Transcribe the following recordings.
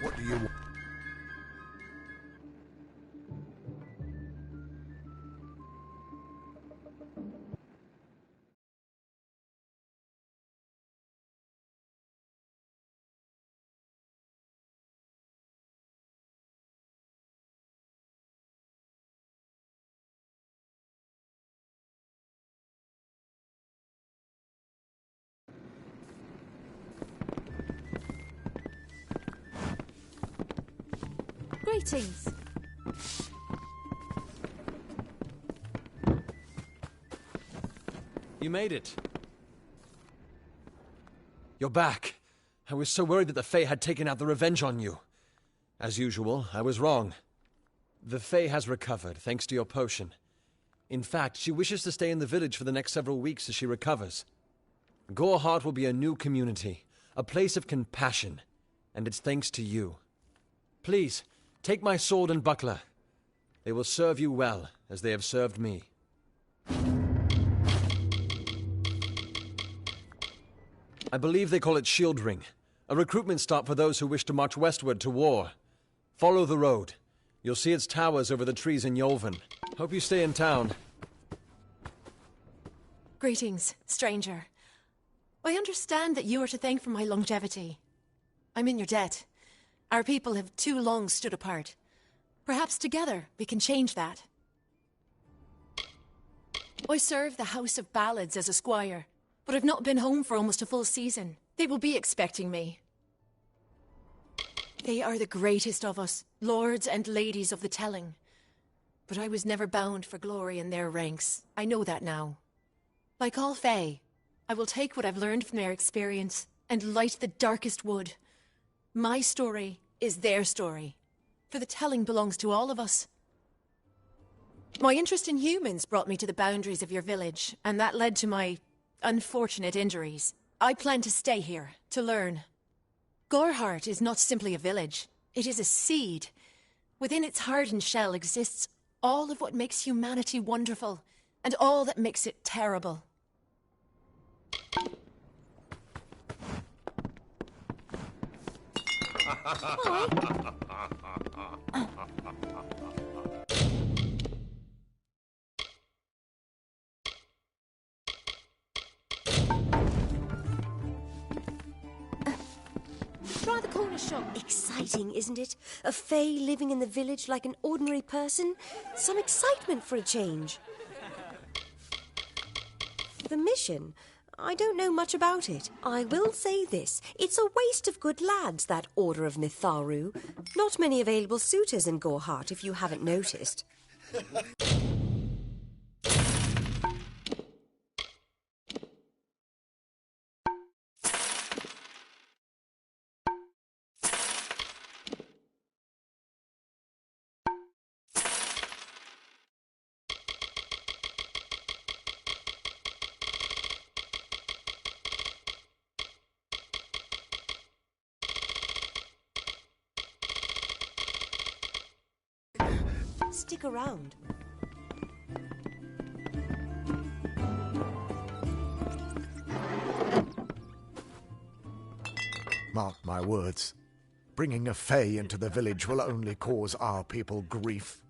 What do you want? Greetings. You made it. You're back. I was so worried that the Fae had taken out the revenge on you. As usual, I was wrong. The Fae has recovered, thanks to your potion. In fact, she wishes to stay in the village for the next several weeks as she recovers. Goreheart will be a new community, a place of compassion, and it's thanks to you. Please, take my sword and buckler. They will serve you well, as they have served me. I believe they call it Shield Ring, a recruitment stop for those who wish to march westward to war. Follow the road. You'll see its towers over the trees in Yolven. Hope you stay in town. Greetings, stranger. I understand that you are to thank for my longevity. I'm in your debt. Our people have too long stood apart. Perhaps together we can change that. I serve the House of Ballads as a squire, but I've not been home for almost a full season. They will be expecting me. They are the greatest of us, lords and ladies of the telling. But I was never bound for glory in their ranks. I know that now. Like all Fae, I will take what I've learned from their experience and light the darkest wood. My story is their story, for the telling belongs to all of us. My interest in humans brought me to the boundaries of your village, and that led to my unfortunate injuries. I plan to stay here, to learn. Goreheart is not simply a village. It is a seed. Within its hardened shell exists all of what makes humanity wonderful, and all that makes it terrible. Try the corner shop. Exciting, isn't it? A Fae living in the village like an ordinary person. Some excitement for a change. The mission? I don't know much about it. I will say this. It's a waste of good lads, that Order of Mitharu. Not many available suitors in Goreheart, if you haven't noticed. Stick around. Mark my words. Bringing a Fae into the village will only cause our people grief.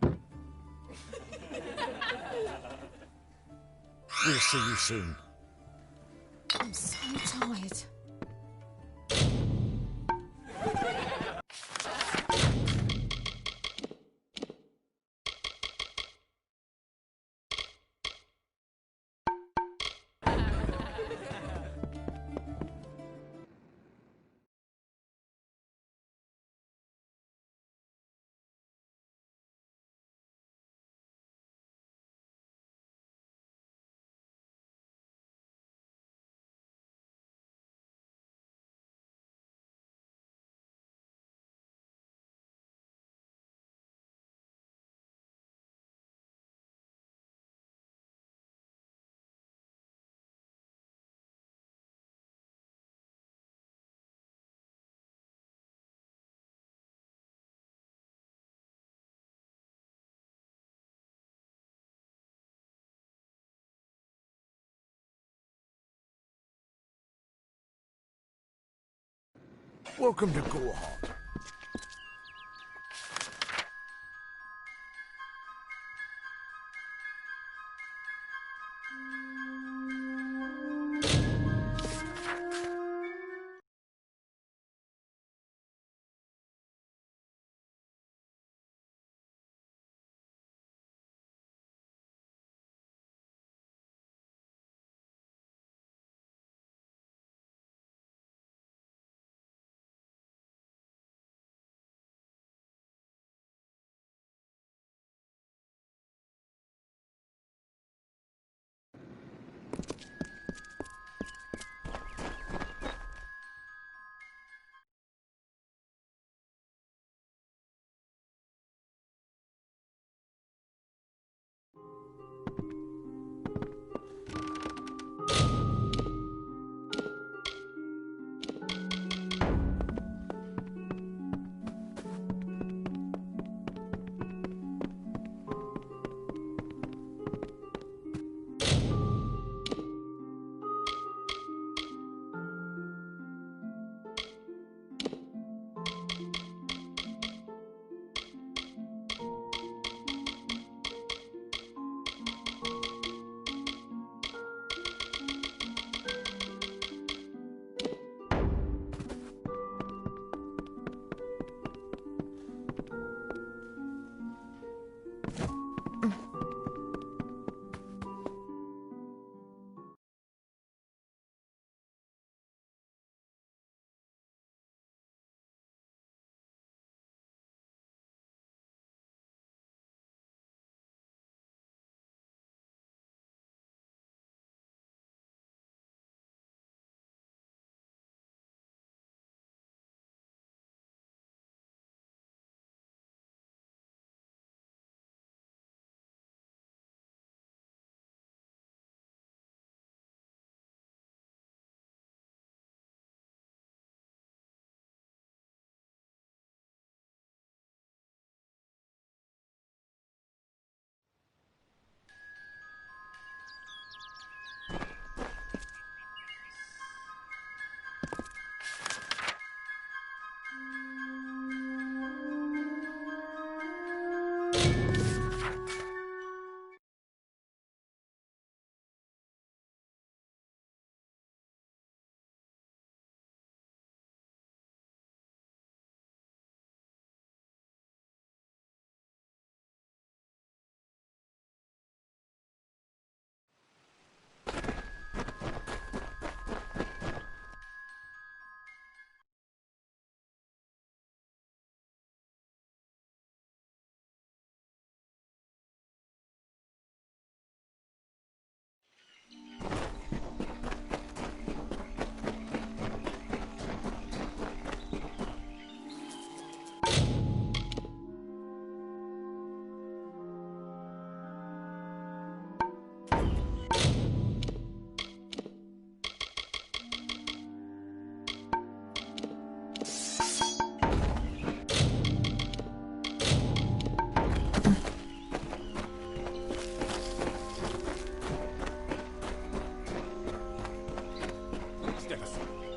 We'll see you soon. I'm so tired. Welcome to Gorehart.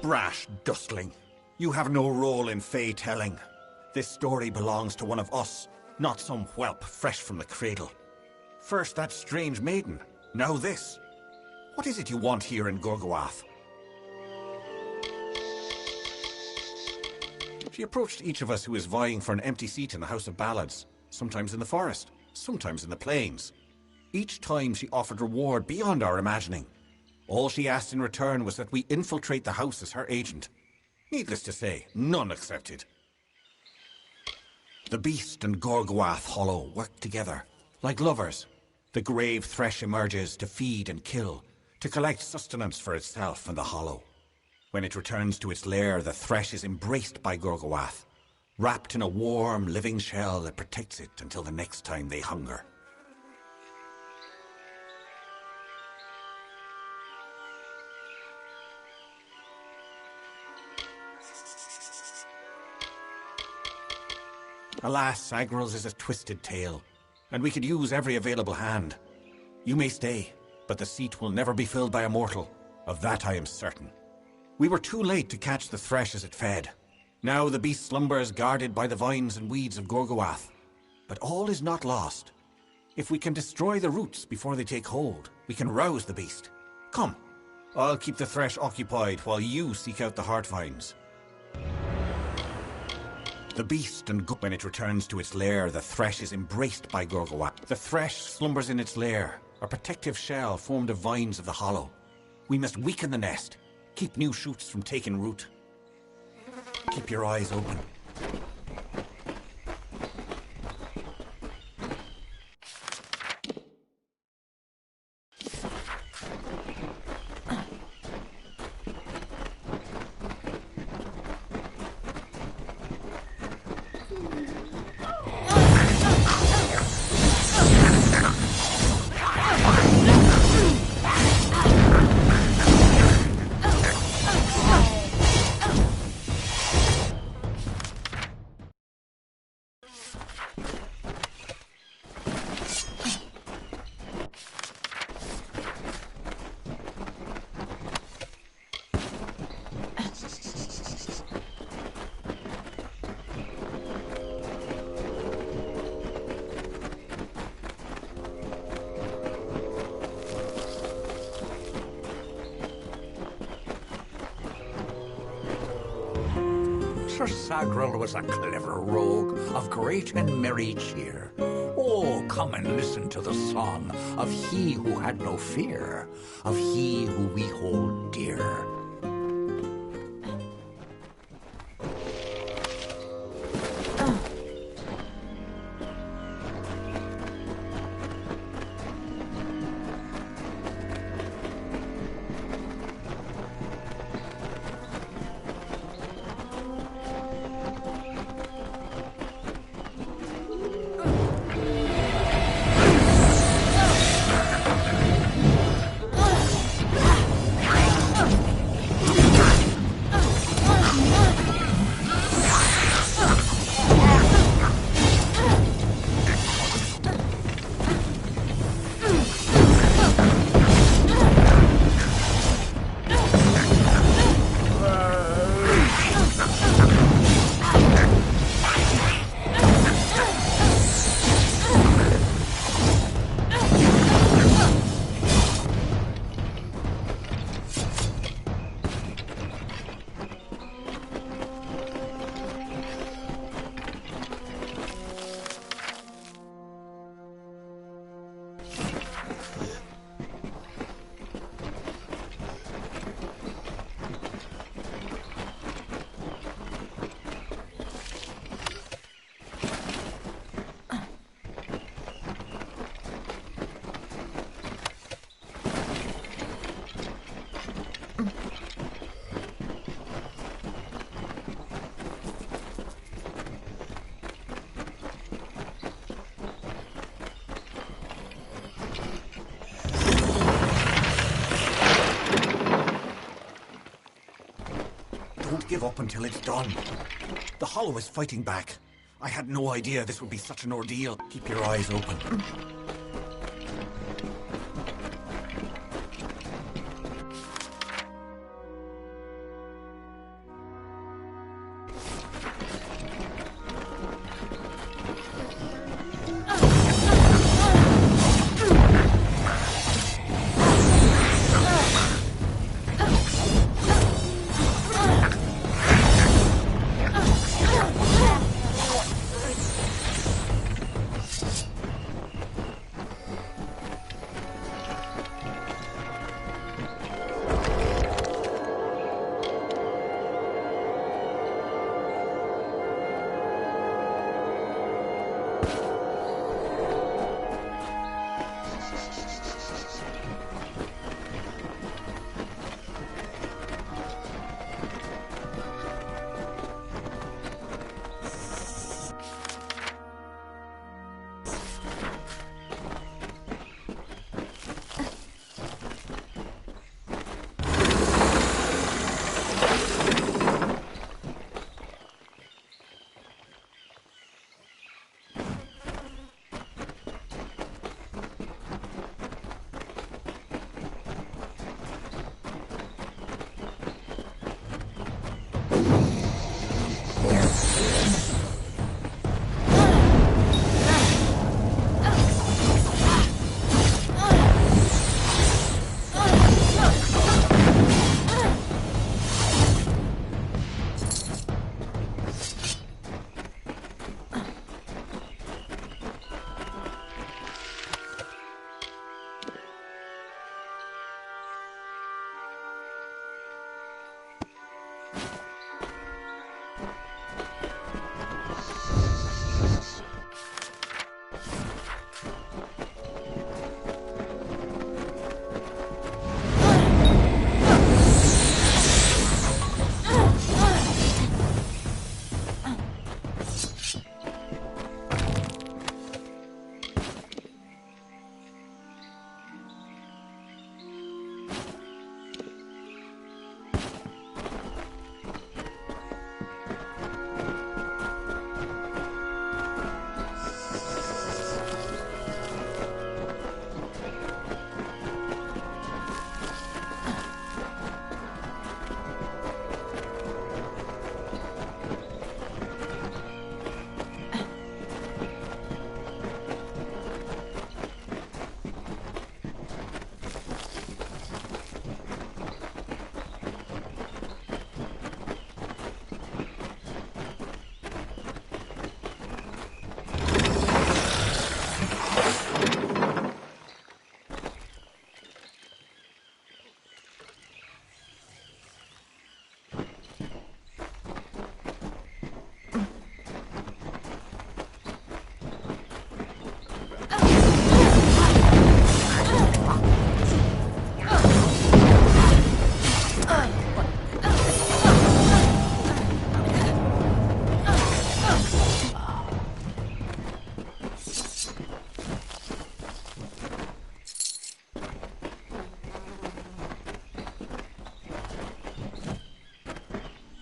Brash dustling. You have no role in Fey telling. This story belongs to one of us, not some whelp fresh from the cradle. First that strange maiden, now this. What is it you want here in Gorgoath? She approached each of us who is vying for an empty seat in the House of Ballads, sometimes in the forest, sometimes in the plains. Each time she offered reward beyond our imagining. All she asked in return was that we infiltrate the house as her agent. Needless to say, none accepted. The beast and Gorgoath Hollow work together, like lovers. The grave thresh emerges to feed and kill, to collect sustenance for itself and the Hollow. When it returns to its lair, the thresh is embraced by Gorgoath, wrapped in a warm, living shell that protects it until the next time they hunger. Alas, Agrel's is a twisted tale, and we could use every available hand. You may stay, but the seat will never be filled by a mortal. Of that I am certain. We were too late to catch the thresh as it fed. Now the beast slumbers guarded by the vines and weeds of Gorgoath. But all is not lost. If we can destroy the roots before they take hold, we can rouse the beast. Come, I'll keep the thresh occupied while you seek out the heart vines. The beast and when it returns to its lair, the thresh is embraced by Gorgoath. The thresh slumbers in its lair, a protective shell formed of vines of the hollow. We must weaken the nest, keep new shoots from taking root. Keep your eyes open. Sir Sagrel was a clever rogue of great and merry cheer. Oh, come and listen to the song of he who had no fear, of he who we hold dear. Don't give up until it's done. The Hollow is fighting back. I had no idea this would be such an ordeal. Keep your eyes open.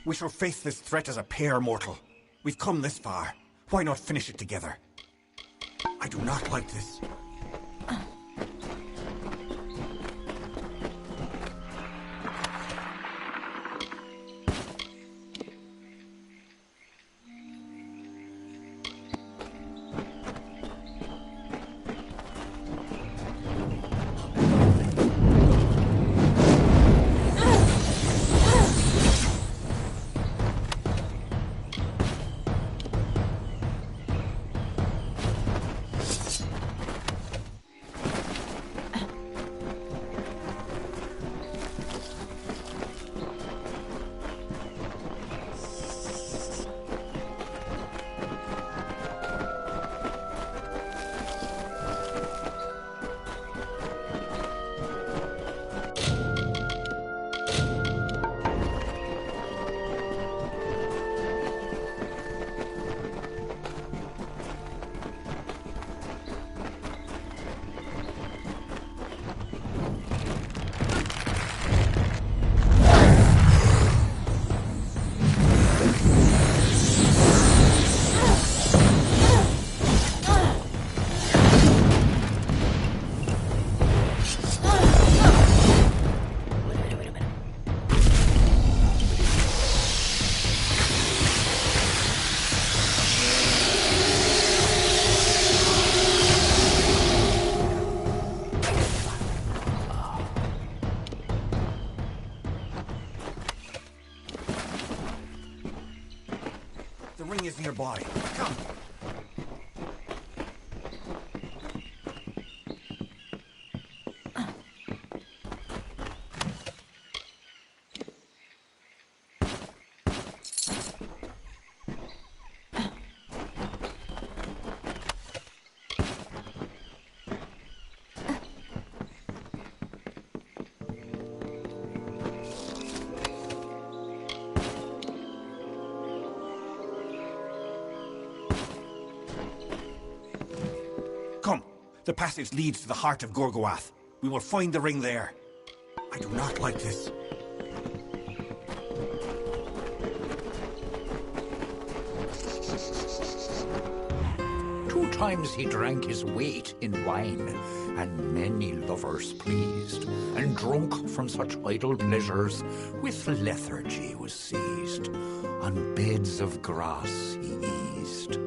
We shall face this threat as a pair, mortal. We've come this far. Why not finish it together? I do not like this. The ring is nearby. Come. Come. The passage leads to the heart of Gorgoath. We will find the ring there. I do not like this. Two times he drank his weight in wine, and many lovers pleased, and drunk from such idle pleasures, with lethargy was seized. On beds of grass he eased.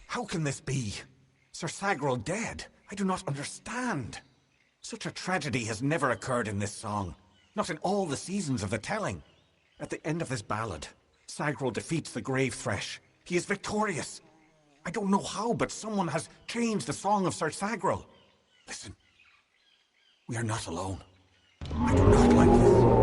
How can this be? Sir Sagrel dead? I do not understand. Such a tragedy has never occurred in this song. Not in all the seasons of the telling. At the end of this ballad, Sagrel defeats the grave thresh. He is victorious. I don't know how, but someone has changed the song of Sir Sagrel. Listen. We are not alone. I do not like this.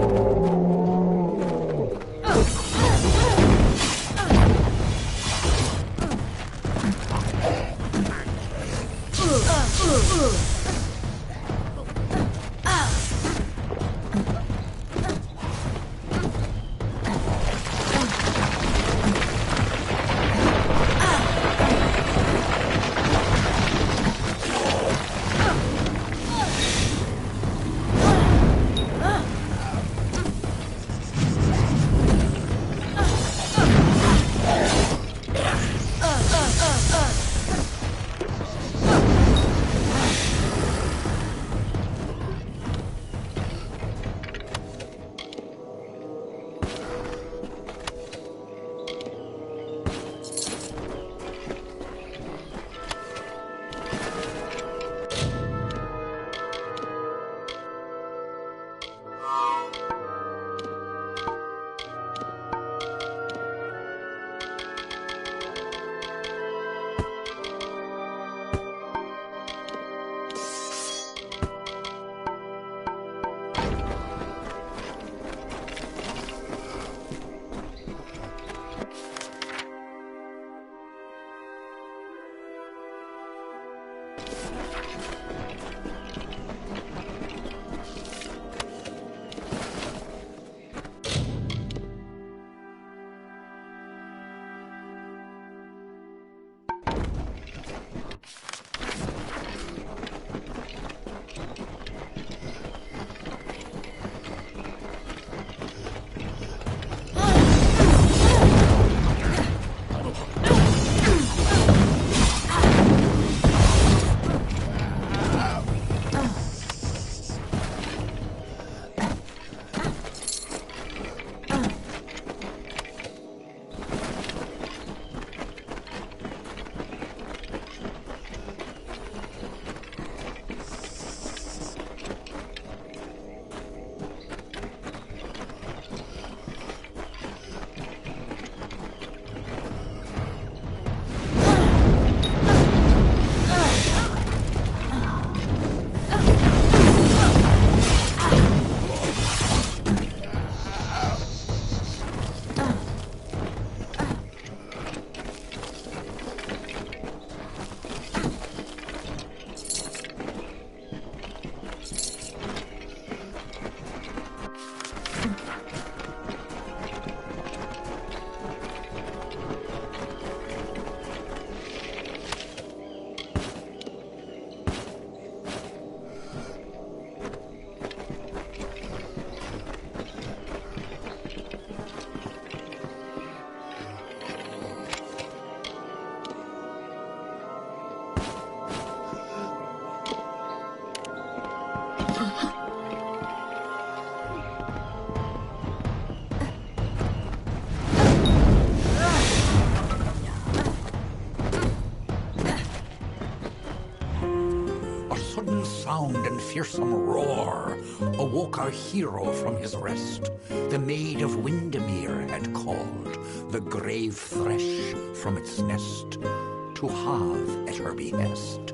sound and fearsome roar awoke our hero from his rest. The maid of Windermere had called the grave thresh from its nest to have at her behest.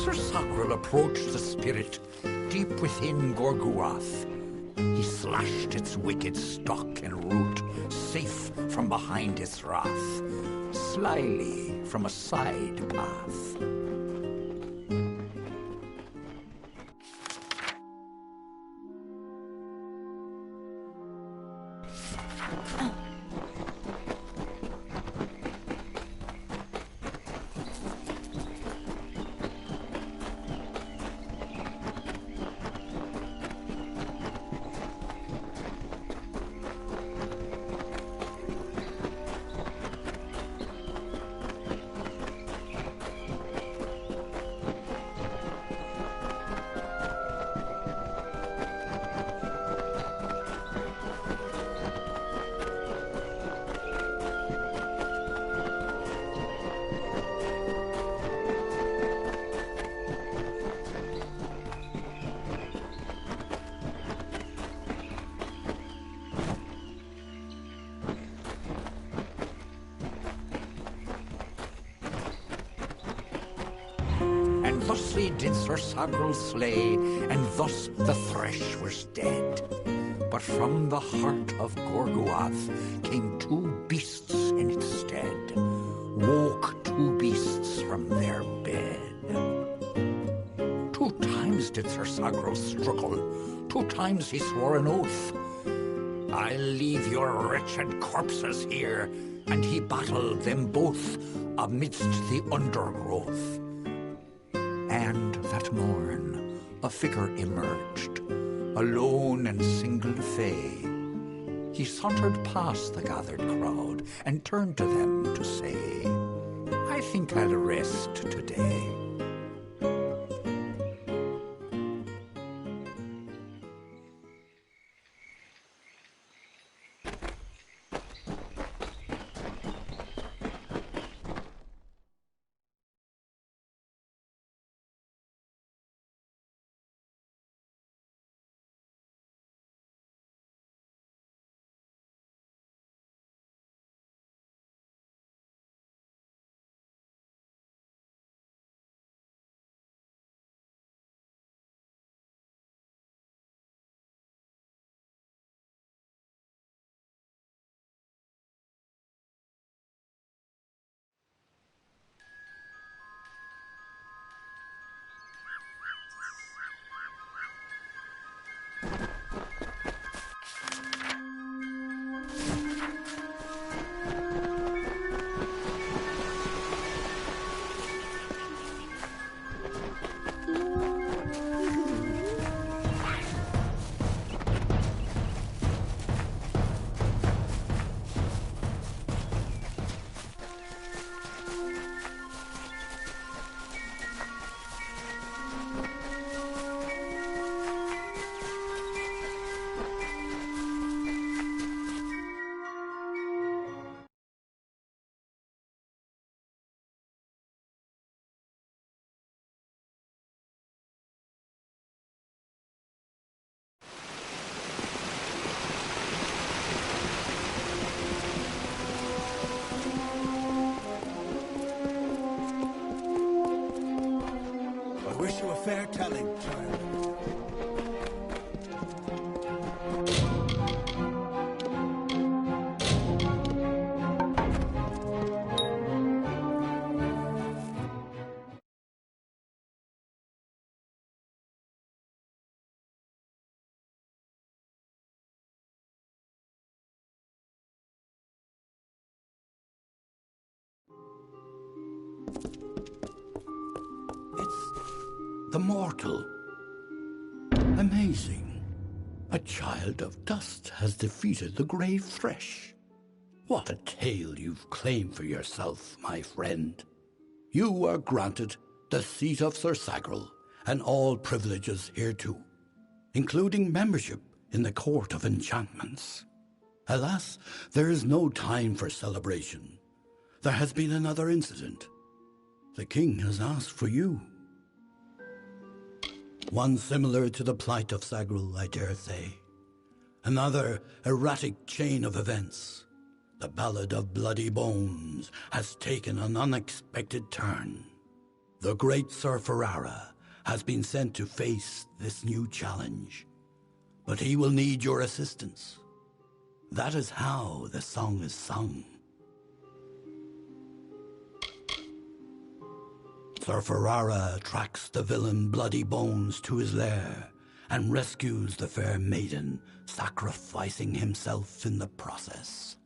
Sir Sagril approached the spirit deep within Gorguath. He slashed its wicked stock and root, safe from behind its wrath, slyly from a side path. Thusly did Sir Sagril slay, and thus the thresh was dead. But from the heart of Gorguath came two beasts in its stead. Woke two beasts from their bed. 2 times did Sir Sagril struggle, 2 times he swore an oath. I'll leave your wretched corpses here, and he battled them both amidst the undergrowth. And that morn a figure emerged, alone and single fay. He sauntered past the gathered crowd and turned to them to say, I think I'll rest today. Wish you a fair telling, child. The mortal. Amazing. A child of dust has defeated the grave thresh. What a tale you've claimed for yourself, my friend. You are granted the seat of Sir Sagril and all privileges hereto, including membership in the Court of Enchantments. Alas, there is no time for celebration. There has been another incident. The king has asked for you. One similar to the plight of Sagril, I dare say. Another erratic chain of events. The ballad of bloody bones has taken an unexpected turn. The great Sir Ferrara has been sent to face this new challenge, but he will need your assistance. That is how the song is sung. Sir Ferrara tracks the villain Bloody Bones to his lair and rescues the fair maiden, sacrificing himself in the process.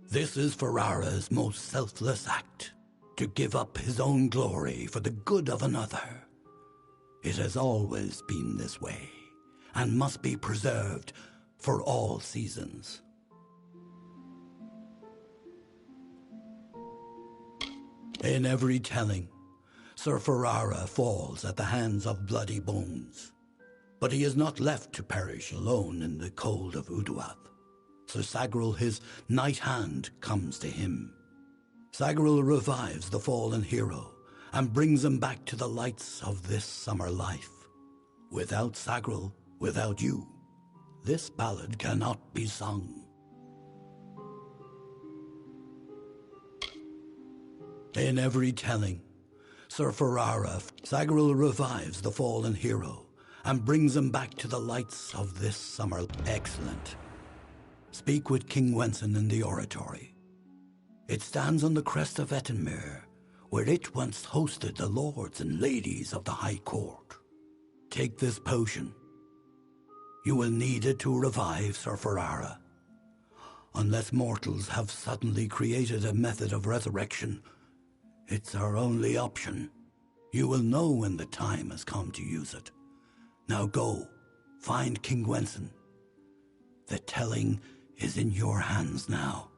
This is Ferrara's most selfless act, to give up his own glory for the good of another. It has always been this way, and must be preserved for all seasons. In every telling, Sir Ferrara falls at the hands of Bloody Bones, but he is not left to perish alone in the cold of Uduath. Sir Sagril, his knight hand, comes to him. Sagril revives the fallen hero and brings him back to the lights of this summer life. Without Sagril, without you, this ballad cannot be sung. In every telling, Sir Ferrara, Sagril revives the fallen hero and brings him back to the lights of this summer. Excellent. Speak with King Wenson in the oratory. It stands on the crest of Ettenmere, where it once hosted the lords and ladies of the High Court. Take this potion. You will need it to revive Sir Ferrara. Unless mortals have suddenly created a method of resurrection, it's our only option. You will know when the time has come to use it. Now go, find King Wenson. The telling is in your hands now.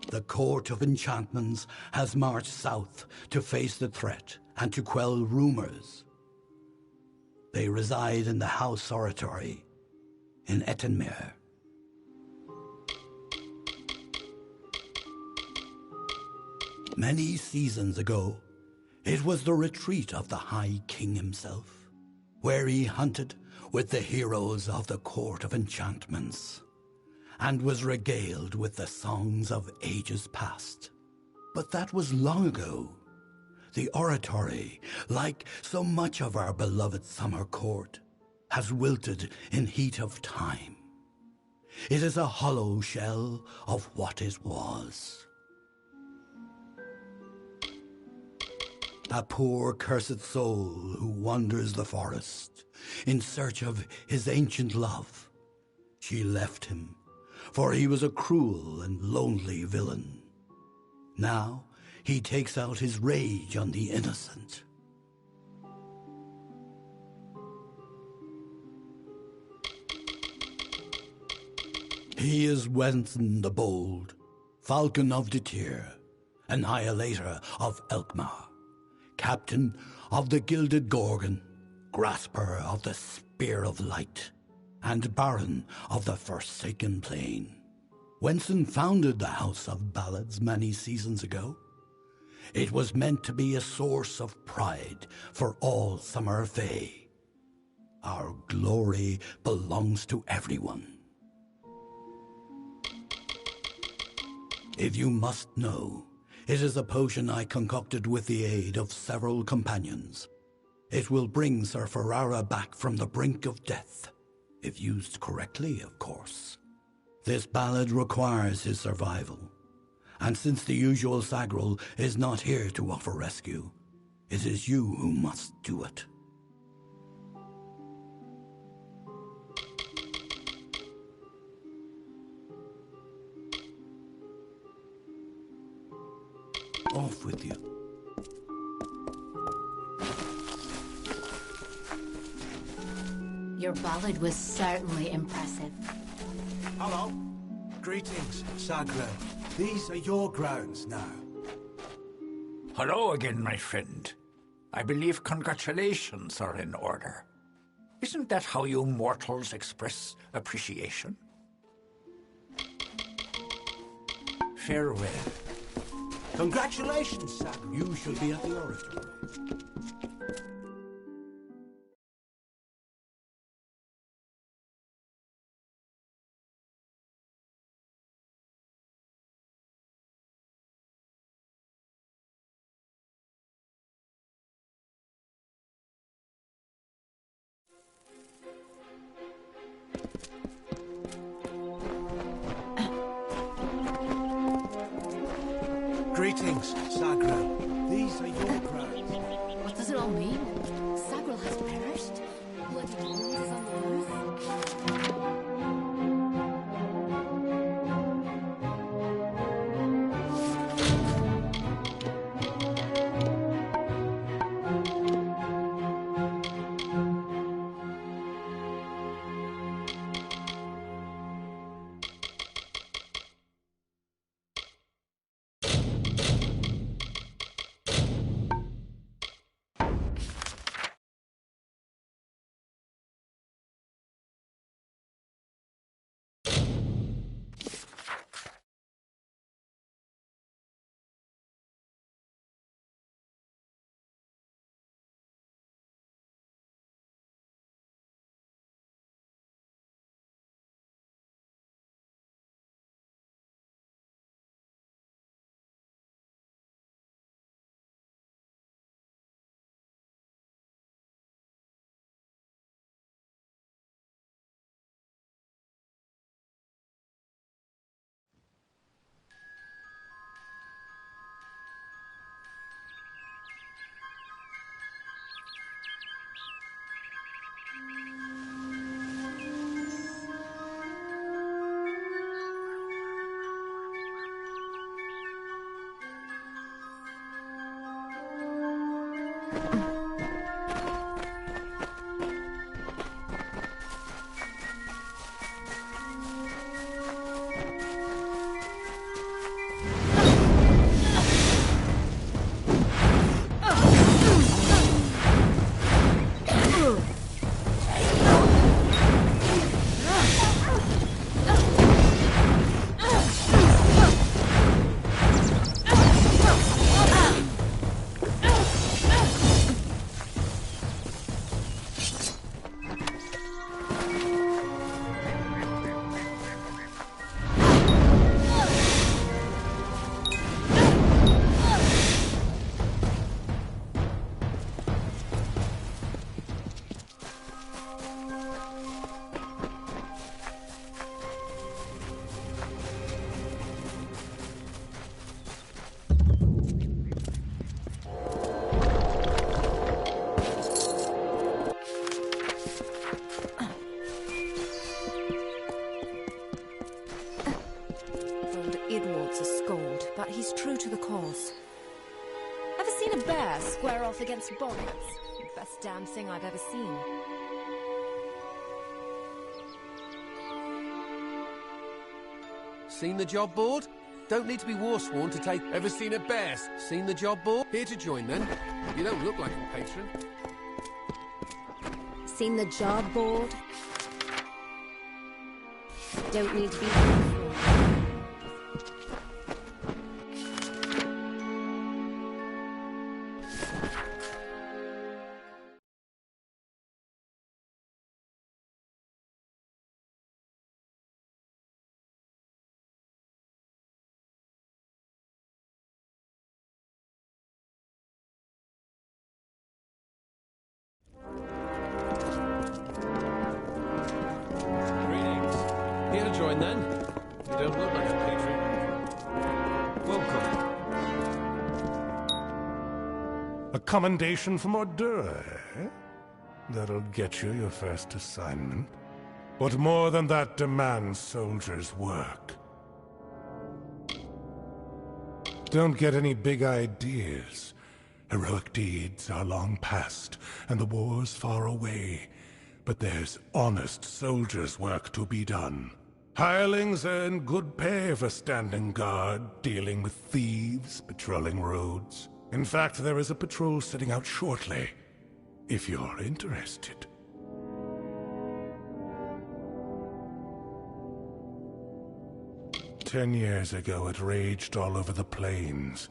The Court of Enchantments has marched south to face the threat and to quell rumors. They reside in the House Oratory in Ettenmere. Many seasons ago, it was the retreat of the High King himself, where he hunted with the heroes of the Court of Enchantments, and was regaled with the songs of ages past. But that was long ago. The oratory, like so much of our beloved summer court, has wilted in heat of time. It is a hollow shell of what it was. A poor cursed soul who wanders the forest in search of his ancient love. She left him, for he was a cruel and lonely villain. Now he takes out his rage on the innocent. He is Wenson the Bold, Falcon of Detir, Annihilator of Elkmar, Captain of the Gilded Gorgon, Grasper of the Spear of Light, and Baron of the Forsaken Plain. Wenson founded the House of Ballads many seasons ago. It was meant to be a source of pride for all Summer Fae. Our glory belongs to everyone. If you must know, it is a potion I concocted with the aid of several companions. It will bring Sir Ferrara back from the brink of death, if used correctly, of course. This ballad requires his survival, and since the usual Sagril is not here to offer rescue, it is you who must do it. Off with you. Your ballad was certainly impressive. Hello. Greetings, Sagril. These are your grounds now. Hello again, my friend. I believe congratulations are in order. Isn't that how you mortals express appreciation? Farewell. Congratulations, Sagril. You shall be at the oratory. Greetings, Sagra. These are your grounds. What does it all mean? Sagril has perished? Bloody bones is on the loose? but he's true to the cause. Ever seen a bear square off against bonnets? Best damn thing I've ever seen. Seen the job board? Don't need to be war-sworn to take... Ever seen a bear? Seen the job board? Here to join, then. You don't look like a patron. Seen the job board? Don't need to be... Here to join, then. You don't look like a patron. Welcome. A commendation from Ordura, eh? That'll get you your first assignment. What more than that demands soldiers' work? Don't get any big ideas. Heroic deeds are long past, and the war's far away. But there's honest soldiers' work to be done. Hirelings earn good pay for standing guard, dealing with thieves, patrolling roads. In fact, there is a patrol setting out shortly, if you're interested. "10 years ago, it raged all over the plains,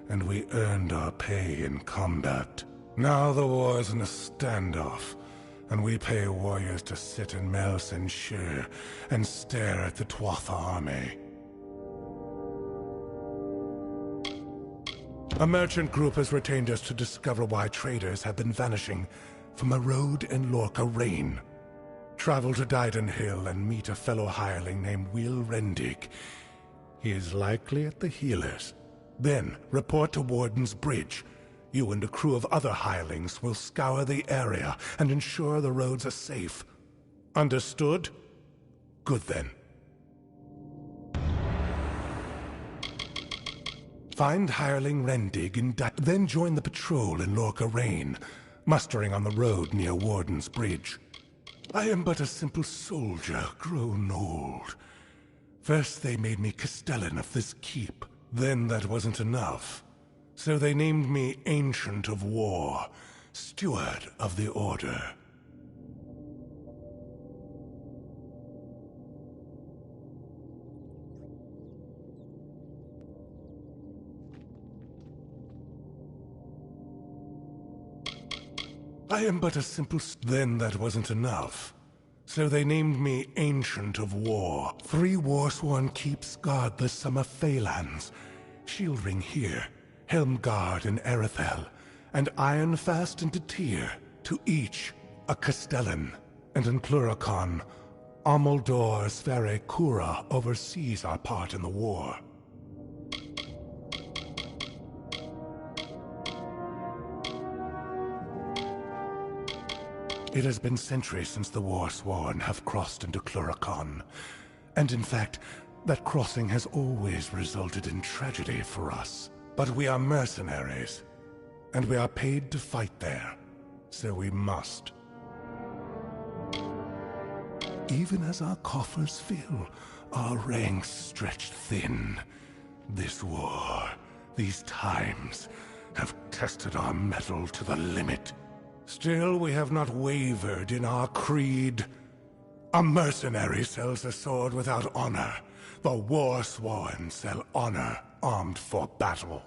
and we earned our pay in combat. Now the war's in a standoff, and we pay warriors to sit in Melsenshire and stare at the Tuatha army. A merchant group has retained us to discover why traders have been vanishing from a road in Lorca Rain. Travel to Dyden Hill and meet a fellow hireling named Will Rendig. He is likely at the healers. Then report to Warden's Bridge. You and a crew of other hirelings will scour the area and ensure the roads are safe. Understood? Good then. Find hireling Rendig and then join the patrol in Lorca Rain, mustering on the road near Warden's Bridge. I am but a simple soldier, grown old. First they made me Castellan of this keep. Then that wasn't enough. So they named me Ancient of War, Steward of the Order. I am but a simple... Then that wasn't enough. So they named me Ancient of War. 3 war-sworn keeps guard the Summer Phalanx. Shieldring here, Helmguard in Erethel, and Ironfast and Detir, to each a Castellan. And in Pluricon, Amalur Sfere Cura oversees our part in the war. It has been centuries since the War-Sworn have crossed into Pluricon. And in fact, that crossing has always resulted in tragedy for us. But we are mercenaries, and we are paid to fight there, so we must. Even as our coffers fill, our ranks stretch thin. This war, these times, have tested our mettle to the limit. Still, we have not wavered in our creed. A mercenary sells a sword without honor. The war-sworn sell honor armed for battle.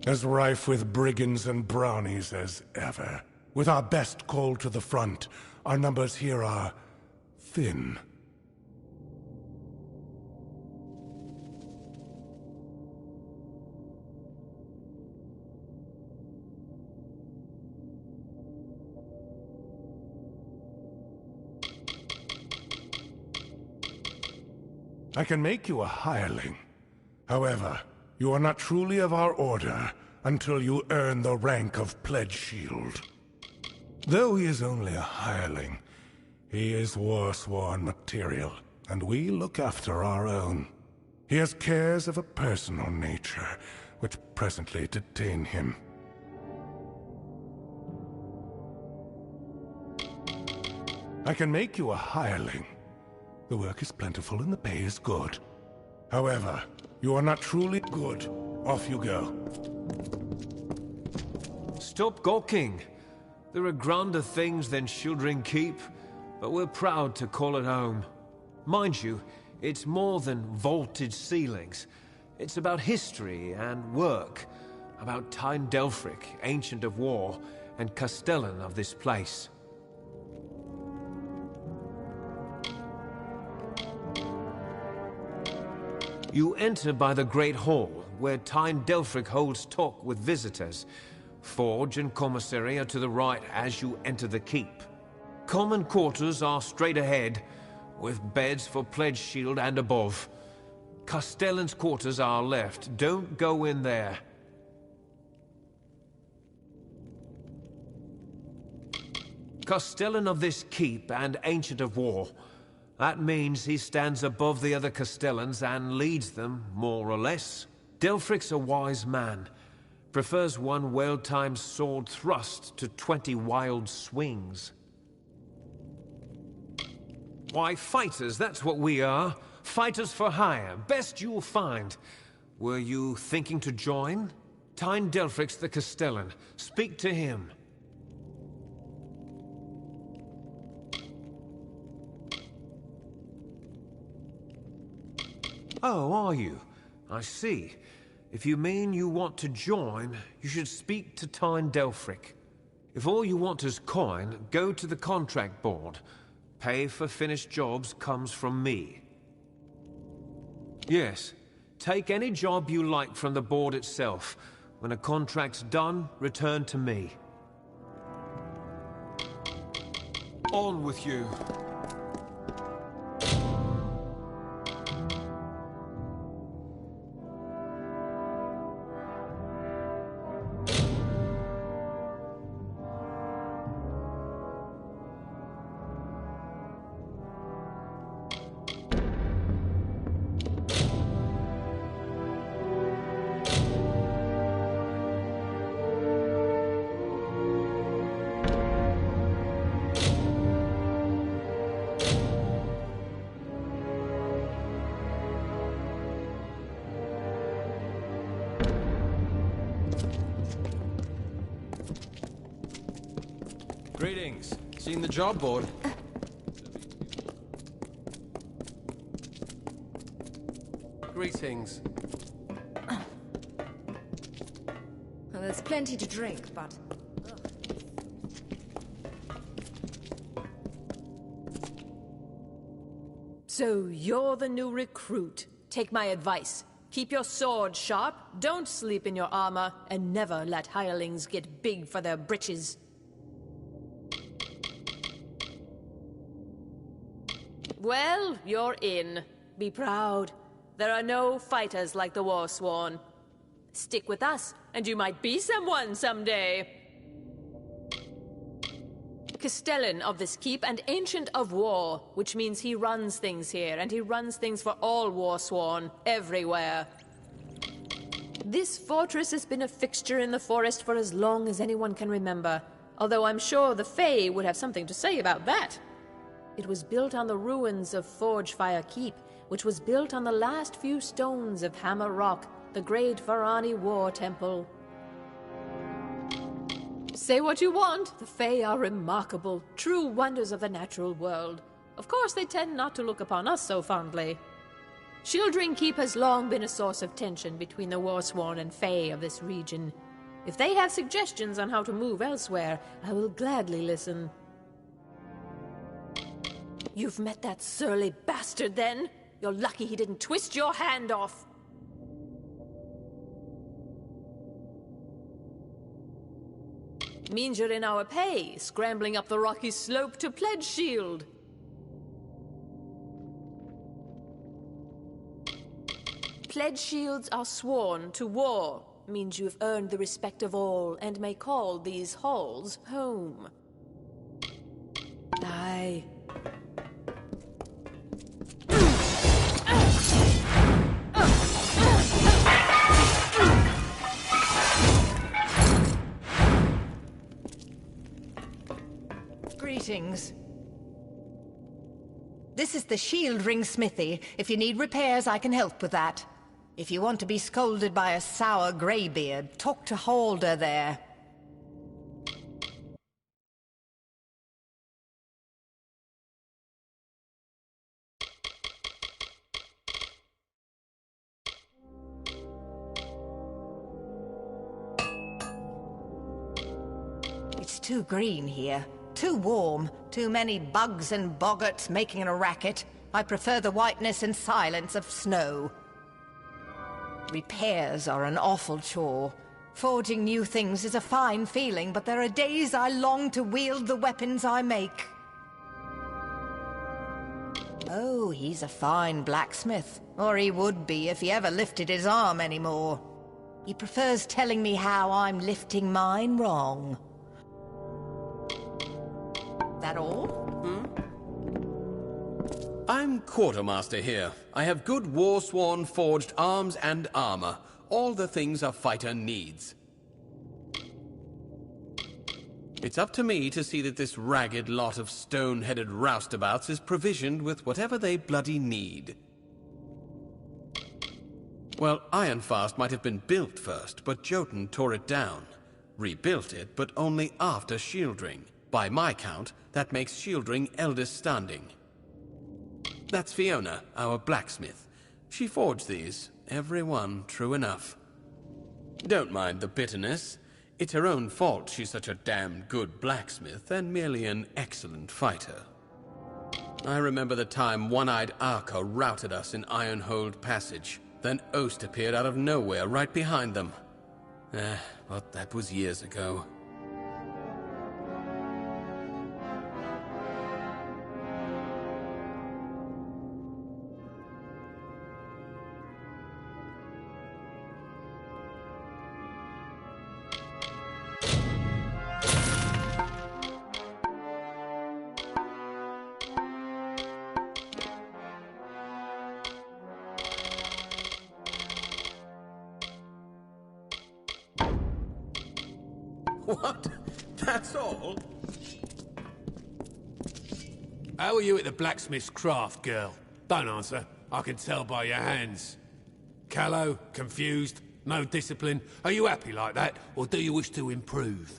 As rife with brigands and brownies as ever. With our best called to the front, our numbers here are thin. I can make you a hireling. However, you are not truly of our order until you earn the rank of Pledge Shield. Though he is only a hireling, he is war-sworn material, and we look after our own. He has cares of a personal nature, which presently detain him. I can make you a hireling. The work is plentiful and the pay is good. However, you are not truly good. Off you go. Stop gawking. There are grander things than Shieldring Keep, but we're proud to call it home. Mind you, it's more than vaulted ceilings. It's about history and work, about Tyne Delphric, Ancient of War, and Castellan of this place. You enter by the Great Hall, where Tyne Delphric holds talk with visitors. Forge and commissary are to the right as you enter the keep. Common quarters are straight ahead, with beds for Pledge Shield and above. Castellan's quarters are left. Don't go in there. Castellan of this keep and Ancient of War. That means he stands above the other Castellans and leads them, more or less. Delphric's a wise man. Prefers one well-timed sword thrust to 20 wild swings. Why, fighters, that's what we are. Fighters for hire. Best you'll find. Were you thinking to join? Tyne Delphric's the Castellan. Speak to him. Oh, are you? I see. If you mean you want to join, you should speak to Tyne Delphric. If all you want is coin, go to the contract board. Pay for finished jobs comes from me. Yes, take any job you like from the board itself. When a contract's done, return to me. On with you. Greetings. Seen the job board? Greetings. Well, there's plenty to drink, but... So you're the new recruit. Take my advice. Keep your sword sharp, don't sleep in your armor, and never let hirelings get big for their britches. Well, you're in. Be proud. There are no fighters like the Warsworn. Stick with us, and you might be someone someday. Castellan of this keep and Ancient of War, which means he runs things here, and he runs things for all Warsworn, everywhere. This fortress has been a fixture in the forest for as long as anyone can remember, although I'm sure the Fae would have something to say about that. It was built on the ruins of Forgefire Keep, which was built on the last few stones of Hammer Rock, the great Varani War Temple. Say what you want, the Fae are remarkable, true wonders of the natural world. Of course, they tend not to look upon us so fondly. Shieldring Keep has long been a source of tension between the Warsworn and Fae of this region. If they have suggestions on how to move elsewhere, I will gladly listen. You've met that surly bastard, then? You're lucky he didn't twist your hand off. Means you're in our pay, scrambling up the rocky slope to pledge shield. Pledge shields are sworn to war. Means you've earned the respect of all and may call these halls home. Aye. Greetings. This is the shield ring smithy. If you need repairs, I can help with that. If you want to be scolded by a sour greybeard, talk to Halder there. It's too green here. Too warm. Too many bugs and boggarts making a racket. I prefer the whiteness and silence of snow. Repairs are an awful chore. Forging new things is a fine feeling, but there are days I long to wield the weapons I make. Oh, he's a fine blacksmith. Or he would be if he ever lifted his arm anymore. He prefers telling me how I'm lifting mine wrong. That all? I'm quartermaster here. I have good Warsworn forged arms and armor. All the things a fighter needs. It's up to me to see that this ragged lot of stone-headed roustabouts is provisioned with whatever they bloody need. Well, Ironfast might have been built first, but Jotun tore it down. Rebuilt it, but only after Shieldring. By my count, that makes Shieldring eldest standing. That's Fiona, our blacksmith. She forged these, every one true enough. Don't mind the bitterness. It's her own fault she's such a damn good blacksmith and merely an excellent fighter. I remember the time One-Eyed Arka routed us in Ironhold Passage. Then Ost appeared out of nowhere right behind them. But that was years ago. What? That's all? How are you at the blacksmith's craft, girl? Don't answer. I can tell by your hands. Callow, confused, no discipline. Are you happy like that, or do you wish to improve?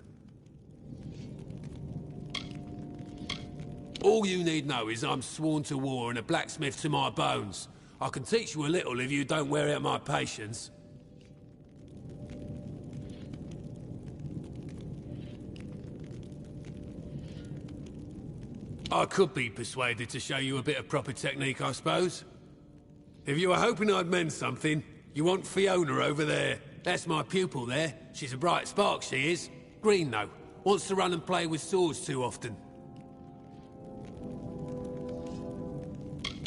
All you need know is I'm sworn to war and a blacksmith to my bones. I can teach you a little if you don't wear out my patience. I could be persuaded to show you a bit of proper technique, I suppose. If you were hoping I'd mend something, you want Fiona over there. That's my pupil there. She's a bright spark, she is. Green, though. Wants to run and play with swords too often.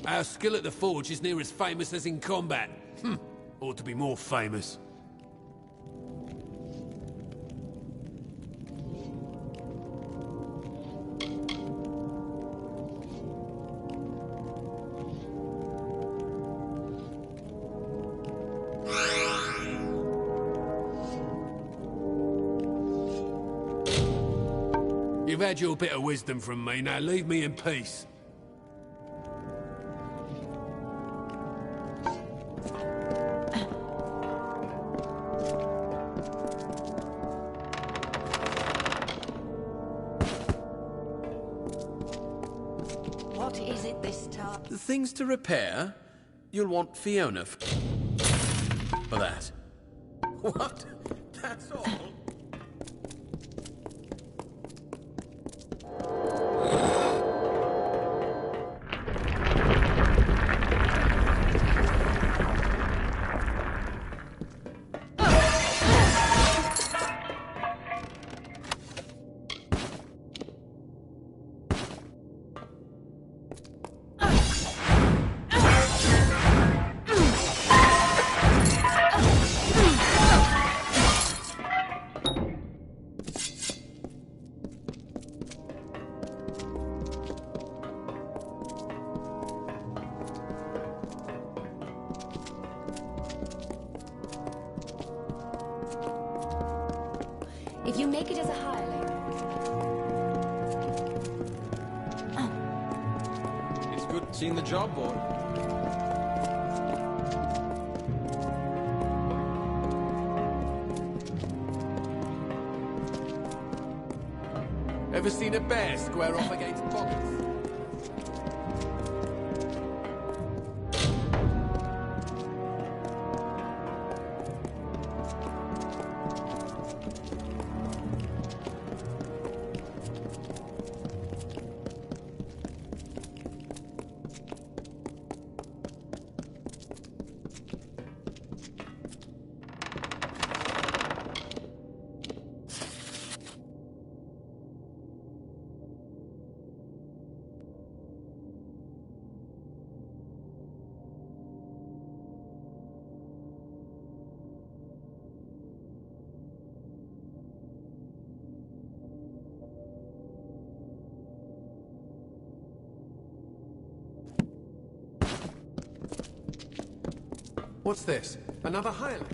Our skill at the forge is near as famous as in combat. Ought to be more famous. You've had your bit of wisdom from me, now leave me in peace. What is it this time? Things to repair? You'll want Fiona for that. What? That's all? If you make it as a hireling... It's good seeing the job board. Ever seen a bear square off against pockets? What's this? Another hireling?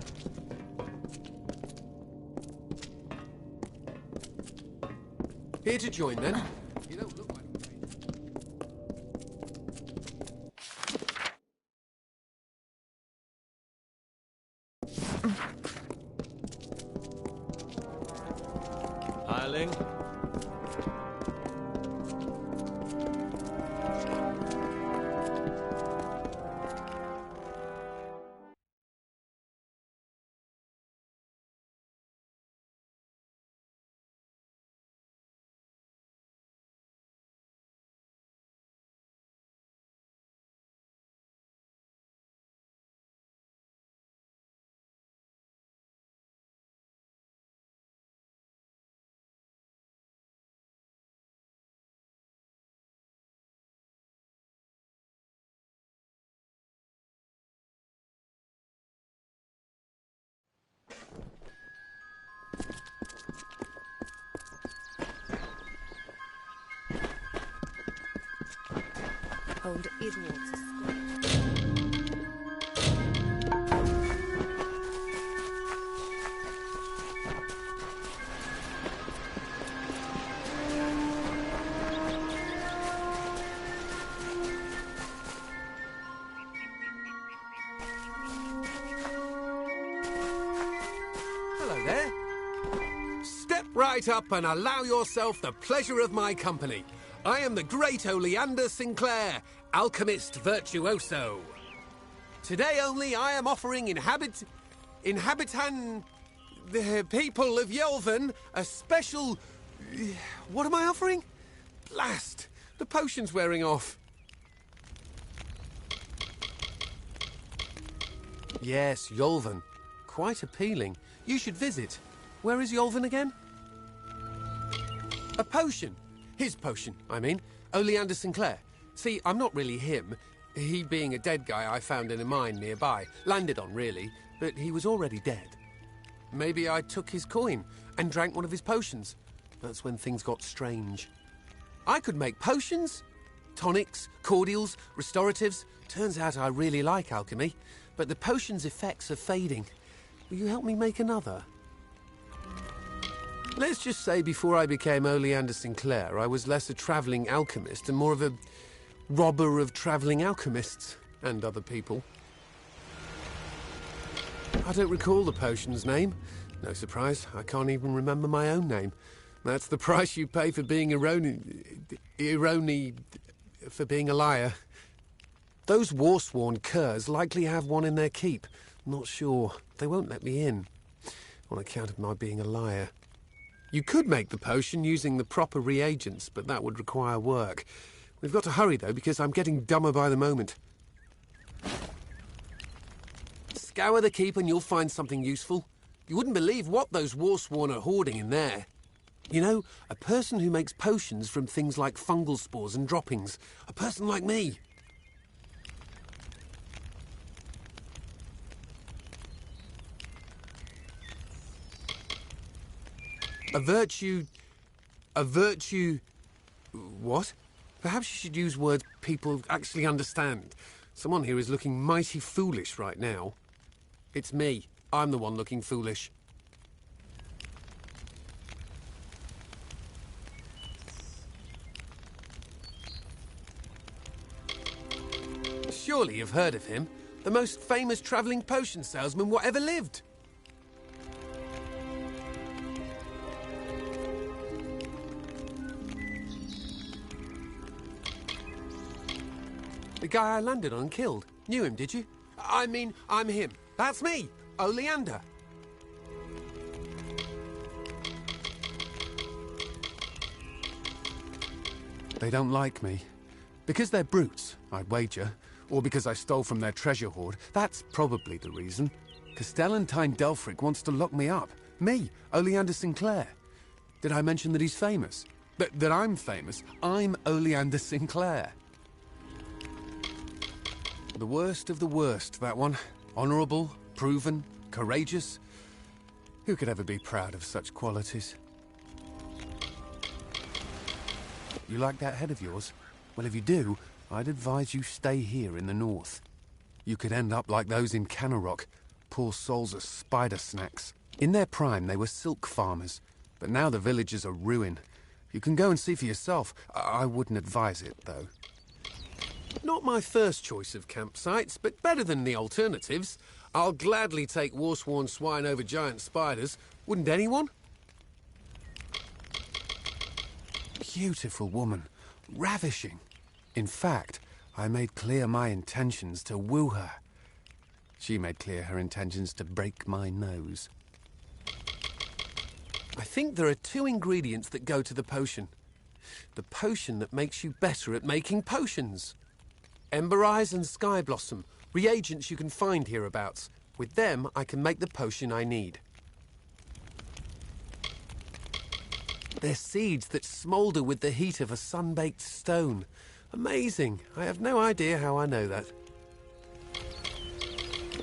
Here to join, then? You don't look like Hireling. Owned Idwards. right up and allow yourself the pleasure of my company. I am the great Oleander Sinclair, alchemist virtuoso. Today only I am offering the people of Yelvan a special... What am I offering? Blast! The potion's wearing off. Yes, Yolvan. Quite appealing. You should visit. Where is Yolvan again? A potion. His potion, I mean. Oleander Sinclair. See, I'm not really him. He being a dead guy I found in a mine nearby. Landed on, really, but he was already dead. Maybe I took his coin and drank one of his potions. That's when things got strange. I could make potions, tonics, cordials, restoratives. Turns out I really like alchemy, but the potion's effects are fading. Will you help me make another? Let's just say before I became Oleander Sinclair, I was less a travelling alchemist and more of a robber of travelling alchemists and other people. I don't recall the potion's name. No surprise, I can't even remember my own name. That's the price you pay for being for being a liar. Those war-sworn curs likely have one in their keep. Not sure. They won't let me in, on account of my being a liar. You could make the potion using the proper reagents, but that would require work. We've got to hurry, though, because I'm getting dumber by the moment. Scour the keep and you'll find something useful. You wouldn't believe what those war-sworn are hoarding in there. You know, a person who makes potions from things like fungal spores and droppings. A person like me. A virtue... What? Perhaps you should use words people actually understand. Someone here is looking mighty foolish right now. It's me. I'm the one looking foolish. Surely you've heard of him. The most famous travelling potion salesman whatever lived. The guy I landed on and killed. Knew him, did you? I mean, I'm him. That's me, Oleander. They don't like me. Because they're brutes, I'd wager. Or because I stole from their treasure hoard. That's probably the reason. Castellantine Delphric wants to lock me up. Me, Oleander Sinclair. Did I mention that he's famous? That I'm famous? I'm Oleander Sinclair. The worst of the worst, that one. Honourable, proven, courageous. Who could ever be proud of such qualities? You like that head of yours? Well, if you do, I'd advise you stay here in the north. You could end up like those in Canarok. Poor souls are spider snacks. In their prime, they were silk farmers. But now the villages are ruin. You can go and see for yourself. I wouldn't advise it, though. Not my first choice of campsites, but better than the alternatives. I'll gladly take war-sworn swine over giant spiders. Wouldn't anyone? Beautiful woman. Ravishing. In fact, I made clear my intentions to woo her. She made clear her intentions to break my nose. I think there are two ingredients that go to the potion. The potion that makes you better at making potions. Ember Eyes and Sky Blossom, reagents you can find hereabouts. With them, I can make the potion I need. They're seeds that smoulder with the heat of a sun-baked stone. Amazing. I have no idea how I know that.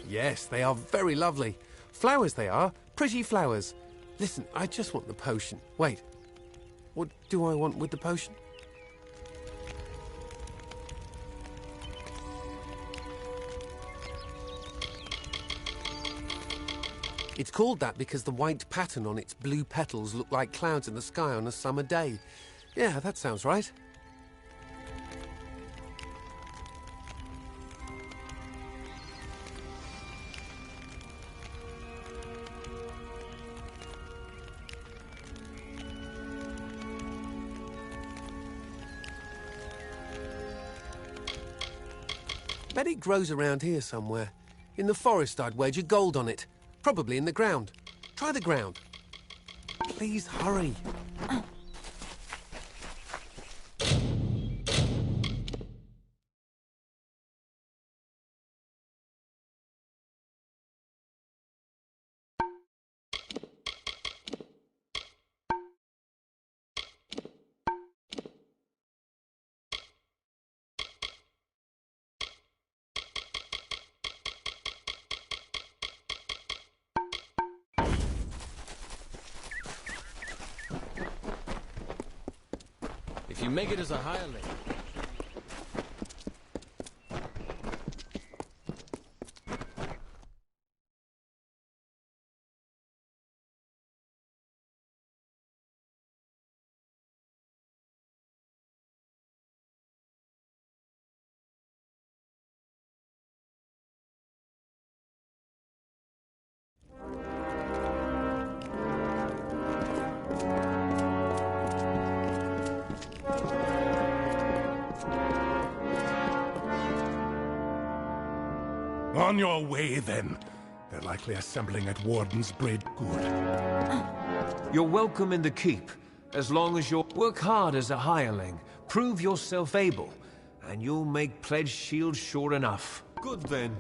Yes, they are very lovely. Flowers they are. Pretty flowers. Listen, I just want the potion. Wait. What do I want with the potion? It's called that because the white pattern on its blue petals look like clouds in the sky on a summer day. Yeah, that sounds right. Bet it grows around here somewhere. In the forest, I'd wager gold on it. Probably in the ground. Try the ground. Please hurry. If you make it as a hireling... On your way, then. They're likely assembling at Warden's Braid Good. You're welcome in the keep, as long as you work hard as a hireling, prove yourself able, and you'll make pledge shield sure enough. Good then.